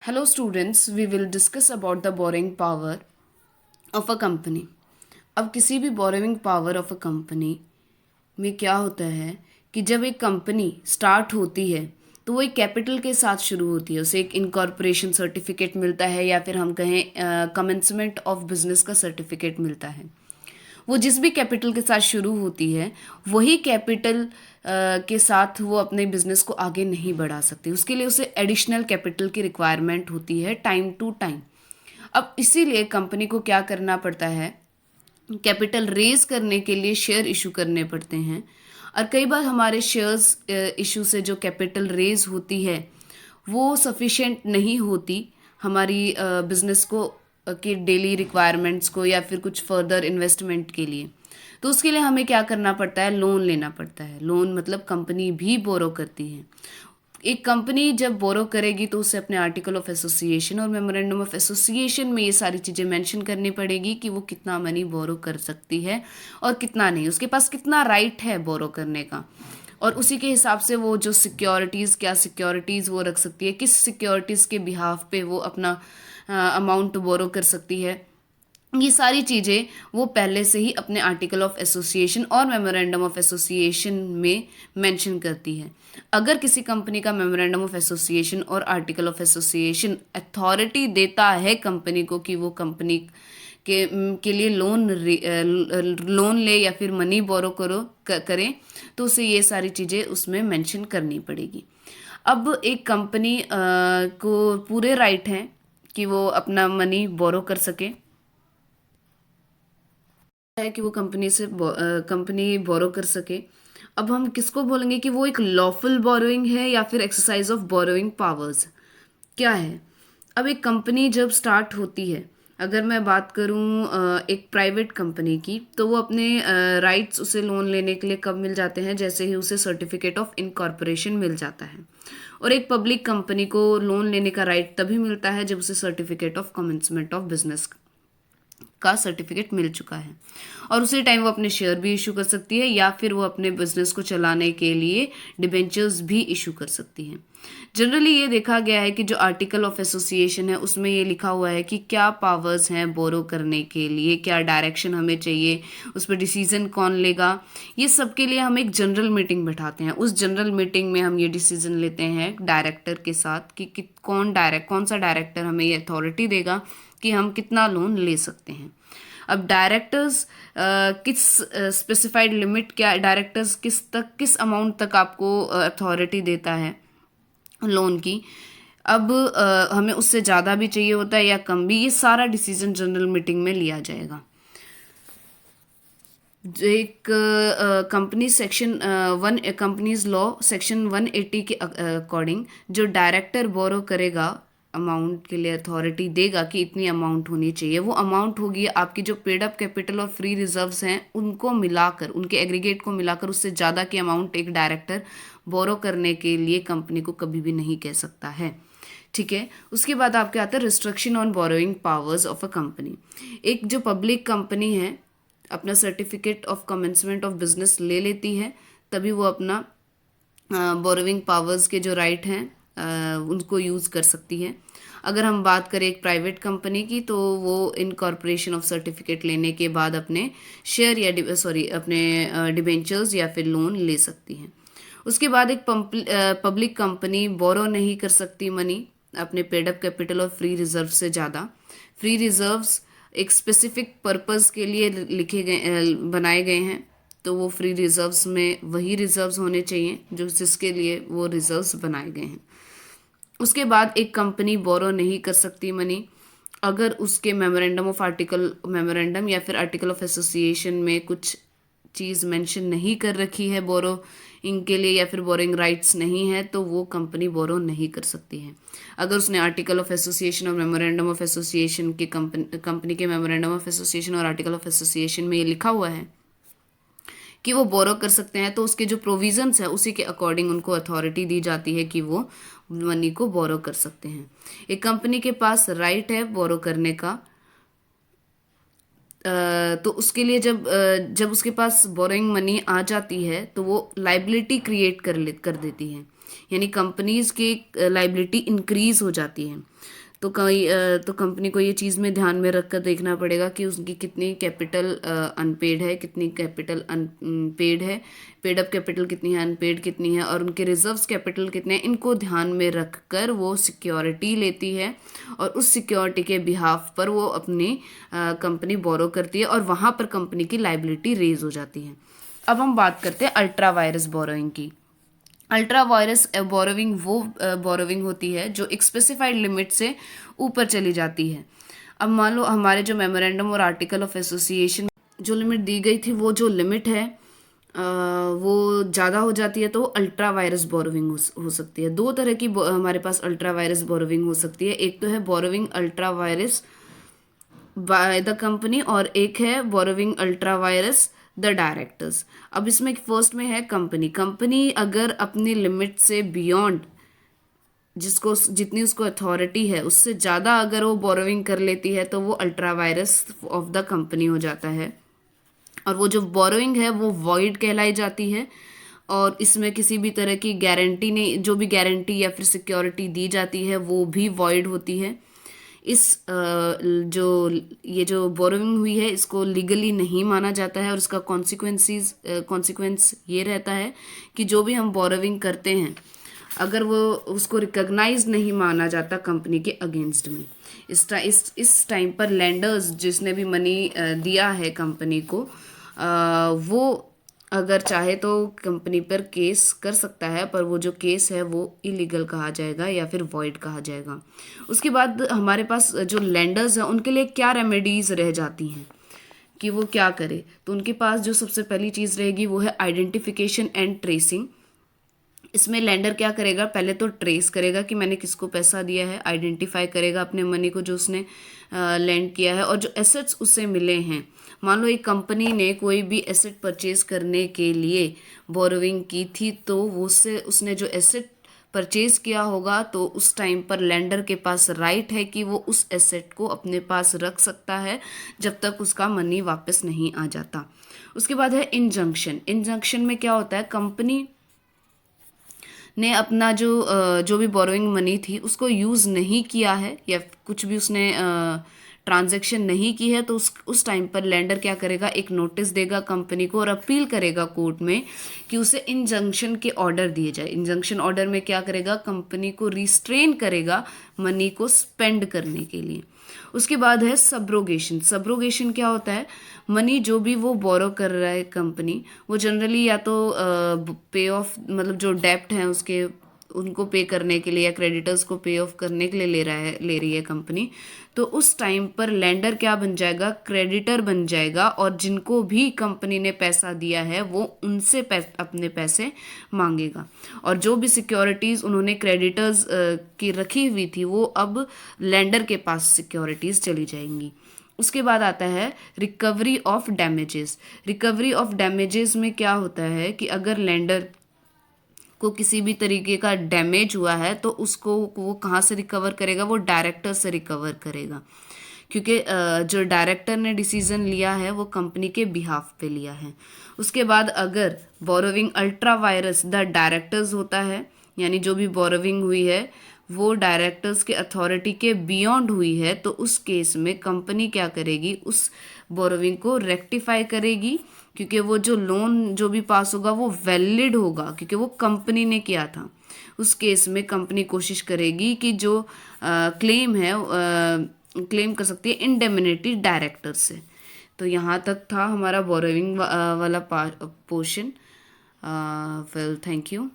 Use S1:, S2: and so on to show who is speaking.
S1: Hello students, we will discuss about the borrowing power of a company. अब किसी भी borrowing power of a company में क्या होता है कि जब एक कंपनी स्टार्ट होती है तो वो एक कैपिटल के साथ शुरू होती है, उसे एक इनकॉर्पोरेशन सर्टिफिकेट मिलता है या फिर हम कहें कमेंसमेंट ऑफ बिजनेस का सर्टिफिकेट मिलता है। वो जिस भी कैपिटल के साथ शुरू होती है वही कैपिटल के साथ वो अपने बिजनेस को आगे नहीं बढ़ा सकती, उसके लिए उसे एडिशनल कैपिटल की रिक्वायरमेंट होती है टाइम टू टाइम। अब इसीलिए कंपनी को क्या करना पड़ता है, कैपिटल रेज करने के लिए शेयर इशू करने पड़ते हैं। और कई बार हमारे शेयर्स इशू से जो कैपिटल रेज होती है वो सफिशिएंट नहीं होती हमारी बिजनेस को की डेली रिक्वायरमेंट्स को या फिर कुछ फर्दर इन्वेस्टमेंट के लिए। तो उसके लिए हमें क्या करना पड़ता है, लोन लेना पड़ता है। लोन मतलब कंपनी भी बोरो करती है। एक कंपनी जब बोरो करेगी तो उसे अपने आर्टिकल ऑफ एसोसिएशन और मेमोरेंडम ऑफ एसोसिएशन में ये सारी चीज़ें मेंशन करनी पड़ेगी कि वो कितना मनी बोरो कर सकती है और कितना नहीं, उसके पास कितना राइट है बोरो करने का। और उसी के हिसाब से वो जो सिक्योरिटीज़, क्या सिक्योरिटीज़ वो रख सकती है, किस सिक्योरिटीज़ के बिहाफ पे वो अपना अमाउंट बोरो कर सकती है, ये सारी चीज़ें वो पहले से ही अपने आर्टिकल ऑफ एसोसिएशन और मेमोरेंडम ऑफ एसोसिएशन में मेंशन करती है। अगर किसी कंपनी का मेमोरेंडम ऑफ एसोसिएशन और आर्टिकल ऑफ एसोसिएशन अथॉरिटी देता है कंपनी को कि वो कंपनी के लिए लोन ले या फिर मनी बोरो करें, तो उसे ये सारी चीज़ें उसमें मेंशन करनी पड़ेगी। अब एक कंपनी को पूरे राइट हैं कि वो अपना मनी बोरो कर सके, है कि वो कंपनी बोरो कर सके। अब हम किसको बोलेंगे कि वो एक लॉफुल बोरोइंग है या फिर एक्सरसाइज ऑफ बोरोइंग पावर्स क्या है। अब एक कंपनी जब स्टार्ट होती है, अगर मैं बात करूं एक प्राइवेट कंपनी की, तो वो अपने राइट्स उसे लोन लेने के लिए कब मिल जाते हैं, जैसे ही उसे सर्टिफिकेट ऑफ इनकॉर्पोरेशन मिल जाता है। और एक पब्लिक कंपनी को लोन लेने का राइट तभी मिलता है जब उसे certificate of commencement of business का सर्टिफिकेट मिल चुका है। और उसी टाइम वो अपने शेयर भी इशू कर सकती है या फिर वो अपने बिजनेस को चलाने के लिए डिबेंचर्स भी इशू कर सकती है। जनरली ये देखा गया है कि जो आर्टिकल ऑफ एसोसिएशन है उसमें ये लिखा हुआ है कि क्या पावर्स हैं बोरो करने के लिए, क्या डायरेक्शन हमें चाहिए, उस पर डिसीजन कौन लेगा। ये सब के लिए हम एक जनरल मीटिंग बैठाते हैं। उस जनरल मीटिंग में हम ये डिसीजन लेते हैं डायरेक्टर के साथ कि कौन सा डायरेक्टर हमें ये अथॉरिटी देगा कि हम कितना लोन ले सकते हैं। अब डायरेक्टर्स किस स्पेसिफाइड लिमिट, क्या डायरेक्टर्स किस अमाउंट तक आपको अथॉरिटी देता है लोन की। अब हमें उससे ज़्यादा भी चाहिए होता है या कम भी, ये सारा डिसीजन जनरल मीटिंग में लिया जाएगा। एक company section companies law section 180 के अकॉर्डिंग जो डायरेक्टर बोरो करेगा अमाउंट के लिए अथॉरिटी देगा कि इतनी अमाउंट होनी चाहिए, वो अमाउंट होगी आपकी जो पेड अप कैपिटल और फ्री रिजर्व्स हैं उनको मिलाकर, उनके एग्रीगेट को मिलाकर। उससे ज़्यादा की अमाउंट एक डायरेक्टर बोरो करने के लिए कंपनी को कभी भी नहीं कह सकता है। ठीक है, उसके बाद आपके आता है restriction on borrowing powers of a company. एक जो पब्लिक कंपनी है अपना certificate of commencement of business ले लेती है, तभी वो अपना बोरोइंग पावर्स के जो राइट हैं उनको यूज़ कर सकती है। अगर हम बात करें एक प्राइवेट कंपनी की, तो वो इनकॉर्पोरेशन ऑफ सर्टिफिकेट लेने के बाद अपने शेयर या अपने डिबेंचर्स या फिर लोन ले सकती है। उसके बाद एक पब्लिक कंपनी बोरो नहीं कर सकती मनी अपने पेड अप कैपिटल और फ्री रिजर्व से ज़्यादा। फ्री रिजर्व्स एक स्पेसिफिक पर्पस के लिए बनाए गए हैं, तो वो फ्री रिजर्व्स में वही रिजर्व्स होने चाहिए जो जिसके लिए वो रिजर्व्स बनाए गए हैं। उसके बाद एक कंपनी बोरो नहीं कर सकती मनी अगर उसके मेमोरेंडम या फिर आर्टिकल ऑफ एसोसिएशन में कुछ चीज़ मेंशन नहीं कर रखी है बोरोइंग के लिए या फिर बोरोइंग राइट्स नहीं है, तो वो कंपनी बोरो नहीं कर सकती है। अगर उसने आर्टिकल ऑफ एसोसिएशन और मेमोरेंडम ऑफ एसोसिएशन के कंपनी के मेमोरेंडम ऑफ एसोसिएशन और आर्टिकल ऑफ एसोसिएशन में ये लिखा हुआ है कि वो बोरो कर सकते हैं, तो उसके जो प्रोविजंस है उसी के अकॉर्डिंग उनको अथॉरिटी दी जाती है कि वो मनी को बोरो कर सकते हैं। एक कंपनी के पास राइट है बोरो करने का, तो उसके लिए जब उसके पास बोरोइंग मनी आ जाती है तो वो लाइबिलिटी क्रिएट कर देती है यानी कंपनीज की लाइबिलिटी इंक्रीज हो जाती है। तो कंपनी को ये चीज़ में ध्यान में रख कर देखना पड़ेगा कि उसकी कितनी कैपिटल अनपेड है, कितनी कैपिटल अनपेड है, पेड अप कैपिटल कितनी है, अनपेड कितनी है, और उनके रिजर्व्स कैपिटल कितने हैं, इनको ध्यान में रख कर वो सिक्योरिटी लेती है और उस सिक्योरिटी के बिहाफ पर वो अपनी कंपनी बोरो करती है और वहाँ पर कंपनी की लाइबिलिटी रेज हो जाती है। अब हम बात करते हैं अल्ट्रा वायरस बोरोइंग की। अल्ट्रा वायरस बोरोविंग वो बोरोविंग होती है जो एक स्पेसिफाइड लिमिट से ऊपर चली जाती है। अब मान लो हमारे जो मेमोरेंडम और आर्टिकल ऑफ एसोसिएशन जो लिमिट दी गई थी, वो जो लिमिट है वो ज़्यादा हो जाती है, तो अल्ट्रा वायरस बोरोविंग हो सकती है। दो तरह की हमारे पास अल्ट्रा वायरस बोरोविंग हो सकती है। एक तो है borrowing ultra vires by the company और एक है borrowing ultra vires the directors. अब इसमें फर्स्ट में है कंपनी अगर अपनी लिमिट से बियॉन्ड जिसको जितनी उसको अथॉरिटी है उससे ज़्यादा अगर वो बोरोविंग कर लेती है तो वो ultra vires of the company हो जाता है, और वो जो बोरोइंग है वो वॉइड कहलाई जाती है। और इसमें किसी भी तरह की गारंटी नहीं, जो भी गारंटी या फिर सिक्योरिटी दी जाती है वो भी वॉइड होती है। इस जो बोरोइंग हुई है इसको लीगली नहीं माना जाता है और इसका कॉन्सिक्वेंस ये रहता है कि जो भी हम बोरोइंग करते हैं अगर वो उसको रिकॉग्नाइज नहीं माना जाता कंपनी के अगेंस्ट में, इस टाइम पर लैंडर्स जिसने भी मनी दिया है कंपनी को वो अगर चाहे तो कंपनी पर केस कर सकता है, पर वो जो केस है वो इलीगल कहा जाएगा या फिर वॉइड कहा जाएगा। उसके बाद हमारे पास जो लैंडर्स हैं उनके लिए क्या रेमेडीज रह जाती हैं कि वो क्या करे, तो उनके पास जो सबसे पहली चीज़ रहेगी वो है आइडेंटिफिकेशन एंड ट्रेसिंग। इसमें लैंडर क्या करेगा, पहले तो ट्रेस करेगा कि मैंने किसको पैसा दिया है, आइडेंटिफाई करेगा अपने मनी को जो उसने लैंड किया है और जो एसेट्स उससे मिले हैं। मान लो एक कंपनी ने कोई भी एसेट परचेज करने के लिए बोरोविंग की थी, तो उसने जो एसेट परचेज किया होगा तो उस टाइम पर लैंडर के पास राइट है कि वो उस एसेट को अपने पास रख सकता है जब तक उसका मनी वापस नहीं आ जाता। उसके बाद है इंजंक्शन में क्या होता है, कंपनी ने अपना जो भी बोरोइंग मनी थी उसको यूज़ नहीं किया है या कुछ भी उसने ट्रांजैक्शन नहीं की है, तो उस टाइम पर लैंडर क्या करेगा, एक नोटिस देगा कंपनी को और अपील करेगा कोर्ट में कि उसे इंजंक्शन के ऑर्डर दिए जाए। इंजंक्शन ऑर्डर में क्या करेगा, कंपनी को रिस्ट्रेन करेगा मनी को स्पेंड करने के लिए। उसके बाद है सब्रोगेशन क्या होता है, मनी जो भी वो बोरो कर रहा है कंपनी, वो जनरली या तो पे ऑफ मतलब जो डेप्ट हैं उसके उनको पे करने के लिए या क्रेडिटर्स को पे ऑफ करने के लिए ले रही है कंपनी, तो उस टाइम पर लैंडर क्या बन जाएगा, क्रेडिटर बन जाएगा और जिनको भी कंपनी ने पैसा दिया है वो उनसे अपने पैसे मांगेगा और जो भी सिक्योरिटीज़ उन्होंने क्रेडिटर्स की रखी हुई थी वो अब लैंडर के पास सिक्योरिटीज़ चली जाएंगी। उसके बाद आता है रिकवरी ऑफ डैमेजेस में क्या होता है कि अगर लैंडर को किसी भी तरीके का डैमेज हुआ है तो उसको वो कहाँ से रिकवर करेगा, वो डायरेक्टर से रिकवर करेगा, क्योंकि जो डायरेक्टर ने डिसीजन लिया है वो कंपनी के बिहाफ पे लिया है। उसके बाद अगर borrowing ultra vires the directors होता है, यानी जो भी बोरोविंग हुई है वो डायरेक्टर्स के अथॉरिटी के बियॉन्ड हुई है, तो उस केस में कंपनी क्या करेगी, उस बोरोविंग को रेक्टिफाई करेगी, क्योंकि वो जो लोन जो भी पास होगा वो वैलिड होगा क्योंकि वो कंपनी ने किया था। उस केस में कंपनी कोशिश करेगी कि जो क्लेम है क्लेम कर सकती है इंडेमनिटी डायरेक्टर से। तो यहाँ तक था हमारा बोरोविंग वाला पोर्शन। Well, thank you.